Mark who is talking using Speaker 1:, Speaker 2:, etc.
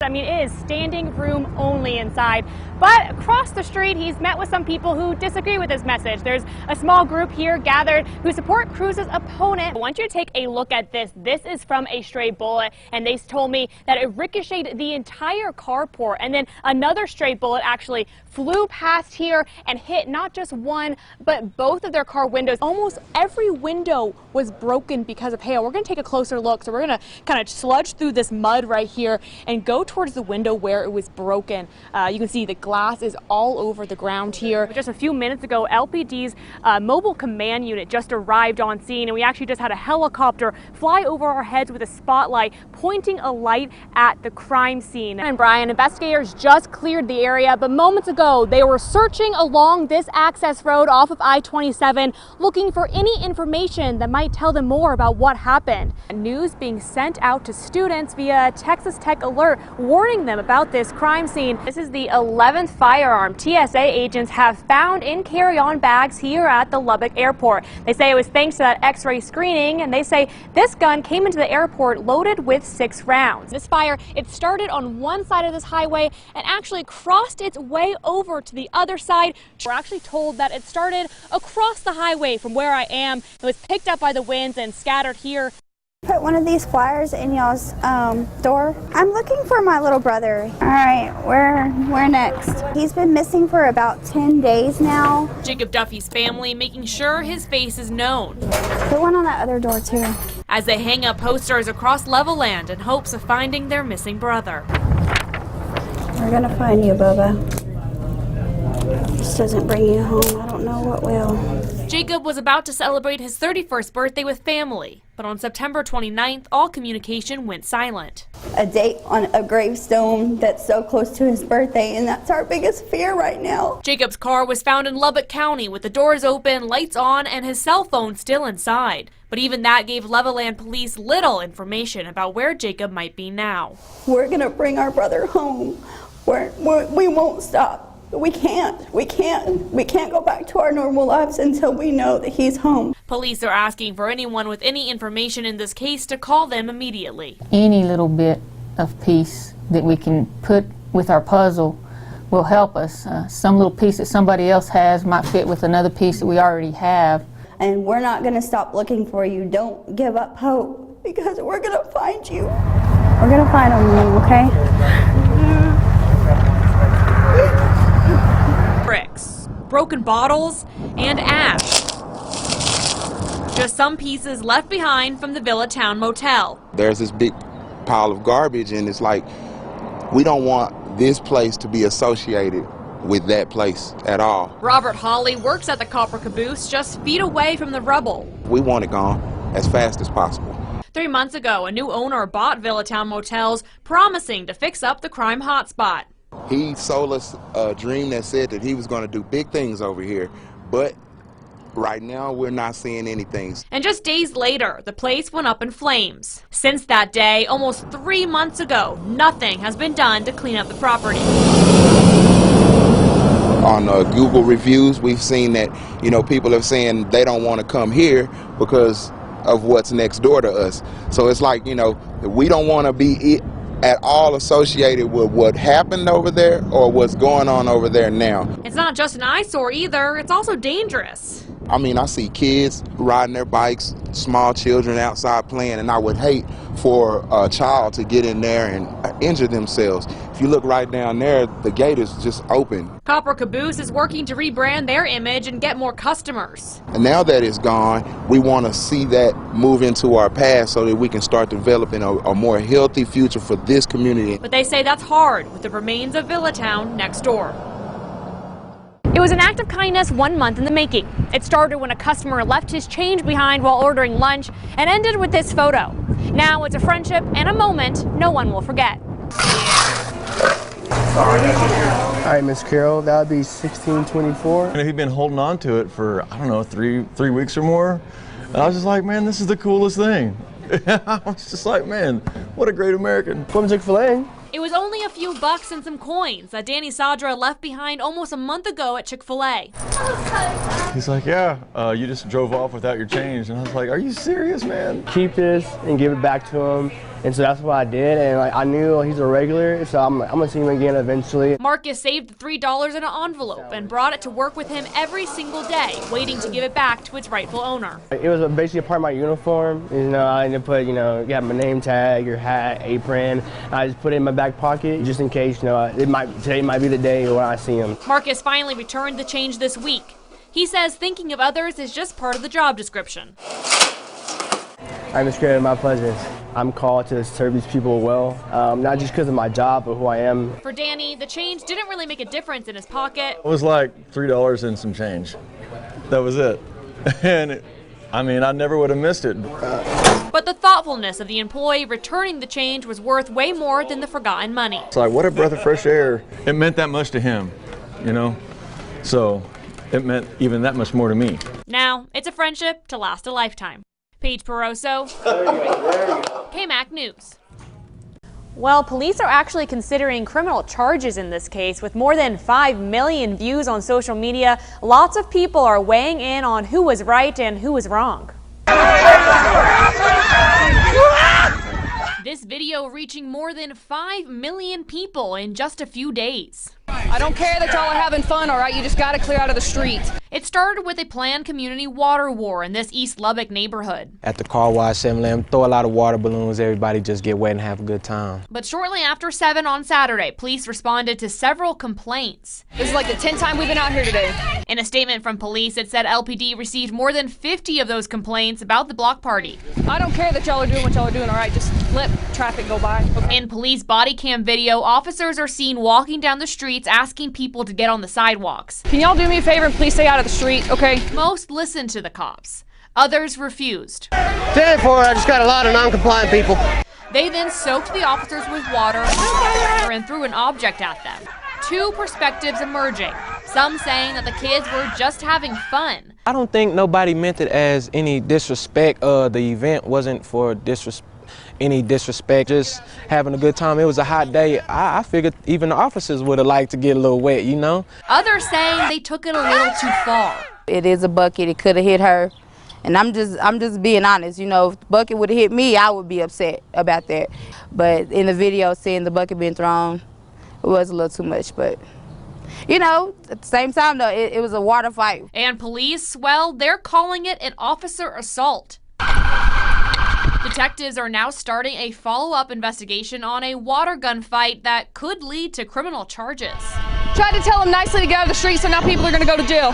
Speaker 1: I mean, it is standing room only inside. But across the street, he's met with some people who disagree with his message. There's a small group here gathered who support Cruz's opponent. I want you to take a look at this. This is from a stray bullet, and they told me that it ricocheted the entire carport, and then another stray bullet actually flew past here and hit not just one, but both of their car windows. Almost every window was broken because of hail. We're going to take a closer look. So we're going to kind of sludge through this mud right here and go towards the window where it was broken. You can see the glass is all over the ground here. Just a few minutes ago, LPD's mobile command unit just arrived on scene, and we actually just had a helicopter fly over our heads with a spotlight pointing a light at the crime scene. And Brian, investigators just cleared the area, but moments ago they were searching along this access road off of I-27 looking for any information that might tell them more about what happened. News being sent out to students via Texas Tech Alert warning them about this crime scene. This is the 11th firearm TSA agents have found in carry-on bags here at the Lubbock airport. They say it was thanks to that x-ray screening, and they say this gun came into the airport loaded with 6 rounds. This fire, it started on one side of this highway and actually crossed its way over to the other side. We're actually told that it started across the highway from where I am. It was picked up by the winds and scattered here.
Speaker 2: Put one of these flyers in y'all's door. I'm looking for my little brother. All right, where next? He's been missing for about 10 days now.
Speaker 1: Jacob Duffy's family making sure his face is known.
Speaker 2: Put one on that other door too.
Speaker 1: As they hang up posters across Levelland in hopes of finding their missing brother.
Speaker 2: We're gonna find you, Bubba. This doesn't bring you home, I don't know what will.
Speaker 1: Jacob was about to celebrate his 31st birthday with family, but on September 29th, all communication went silent.
Speaker 2: A date on a gravestone that's so close to his birthday, and that's our biggest fear right now.
Speaker 1: Jacob's car was found in Lubbock County with the doors open, lights on, and his cell phone still inside. But even that gave Levelland police little information about where Jacob might be now.
Speaker 2: We're gonna bring our brother home. We won't stop. We can't go back to our normal lives until we know that he's home.
Speaker 1: Police are asking for anyone with any information in this case to call them immediately.
Speaker 3: Any little bit of piece that we can put with our puzzle will help us. Some little piece that somebody else has might fit with another piece that we already have.
Speaker 2: And we're not going to stop looking for you. Don't give up hope, because we're going to find you. We're going to find him, okay?
Speaker 1: Bricks, broken bottles, and ash. Just some pieces left behind from the Villatown Motel.
Speaker 4: There's this big pile of garbage, and it's like, we don't want this place to be associated with that place at all.
Speaker 1: Robert Hawley works at the Copper Caboose just feet away from the rubble.
Speaker 4: We want it gone as fast as possible.
Speaker 1: 3 months ago, a new owner bought Villatown Motels, promising to fix up the crime hotspot.
Speaker 4: He sold us a dream that said that he was going to do big things over here, but right now we're not seeing anything.
Speaker 1: And just days later, the place went up in flames. Since that day, almost 3 months ago, nothing has been done to clean up the property.
Speaker 4: On Google reviews, we've seen that, people are saying they don't want to come here because of what's next door to us. So it's like, we don't want to be at all associated with what happened over there or what's going on over there now.
Speaker 1: It's not just an eyesore either, it's also dangerous.
Speaker 4: I mean, I see kids riding their bikes, small children outside playing, and I would hate for a child to get in there and injure themselves. If you look right down there, the gate is just open.
Speaker 1: Copper Caboose is working to rebrand their image and get more customers.
Speaker 4: And now that it's gone, we want to see that move into our past so that we can start developing a more healthy future for this community.
Speaker 1: But they say that's hard with the remains of Villatown next door. It was an act of kindness 1 month in the making. It started when a customer left his change behind while ordering lunch and ended with this photo. Now it's a friendship and a moment no one will forget.
Speaker 5: All right, Miss Carol, that would be 1624.
Speaker 6: And he'd been holding on to it for, I don't know, three weeks or more. And I was just like, man, this is the coolest thing. I was just like, man, what a great American.
Speaker 5: Welcome to Chick-fil-A.
Speaker 1: It was only a few bucks and some coins that Danny Sadra left behind almost a month ago at Chick-fil-A.
Speaker 6: He's like, yeah, you just drove off without your change. And I was like, are you serious, man?
Speaker 5: Keep this and give it back to him. And so that's what I did, and like, I knew he's a regular, so I'm gonna see him again eventually.
Speaker 1: Marcus saved the $3 in an envelope and brought it to work with him every single day, waiting to give it back to its rightful owner.
Speaker 5: It was basically a part of my uniform. You know, I had to put, you got my name tag, your hat, apron. I just put it in my back pocket just in case, today might be the day when I see him.
Speaker 1: Marcus finally returned the change this week. He says thinking of others is just part of the job description.
Speaker 5: I'm scared of my pleasure. I'm called to serve these people well, not just because of my job, but who I am.
Speaker 1: For Danny, the change didn't really make a difference in his pocket.
Speaker 6: It was like $3 and some change. That was it. And I never would have missed it.
Speaker 1: But the thoughtfulness of the employee returning the change was worth way more than the forgotten money.
Speaker 6: It's like, what a breath of fresh air. It meant that much to him, So it meant even that much more to me.
Speaker 1: Now, it's a friendship to last a lifetime. Paige Peroso, KMAC News. Well, police are actually considering criminal charges in this case. With more than 5 million views on social media, lots of people are weighing in on who was right and who was wrong. This video reaching more than 5 million people in just a few days.
Speaker 7: I don't care that y'all are having fun, all right? You just gotta clear out of the streets.
Speaker 1: It started with a planned community water war in this East Lubbock neighborhood.
Speaker 8: At the car wash, 7-Eleven, throw a lot of water balloons, everybody just get wet and have a good time.
Speaker 1: But shortly after 7 on Saturday, police responded to several complaints.
Speaker 7: This is like the 10th time we've been out here today.
Speaker 1: In a statement from police, it said LPD received more than 50 of those complaints about the block party.
Speaker 7: I don't care that y'all are doing what y'all are doing, all right? Just let traffic go by. Okay.
Speaker 1: In police body cam video, officers are seen walking down the streets asking people to get on the sidewalks.
Speaker 7: Can y'all do me a favor and please stay out of the street, okay?
Speaker 1: Most listened to the cops. Others refused.
Speaker 5: 10-4, I just got a lot of non-compliant people.
Speaker 1: They then soaked the officers with water and threw an object at them. Two perspectives emerging. Some saying that the kids were just having fun.
Speaker 8: I don't think nobody meant it as any disrespect. The event wasn't for any disrespect, just having a good time. It was a hot day. I figured even the officers would have liked to get a little wet,
Speaker 1: Others saying they took it a little too far.
Speaker 9: It is a bucket. It could have hit her. And I'm just being honest. If the bucket would have hit me, I would be upset about that. But in the video, seeing the bucket being thrown, it was a little too much. But, at the same time, though, it was a water fight.
Speaker 1: And police, well, they're calling it an officer assault. Detectives are now starting a follow-up investigation on a water gun fight that could lead to criminal charges.
Speaker 7: Tried to tell them nicely to get out of the street, so now people are gonna go to jail.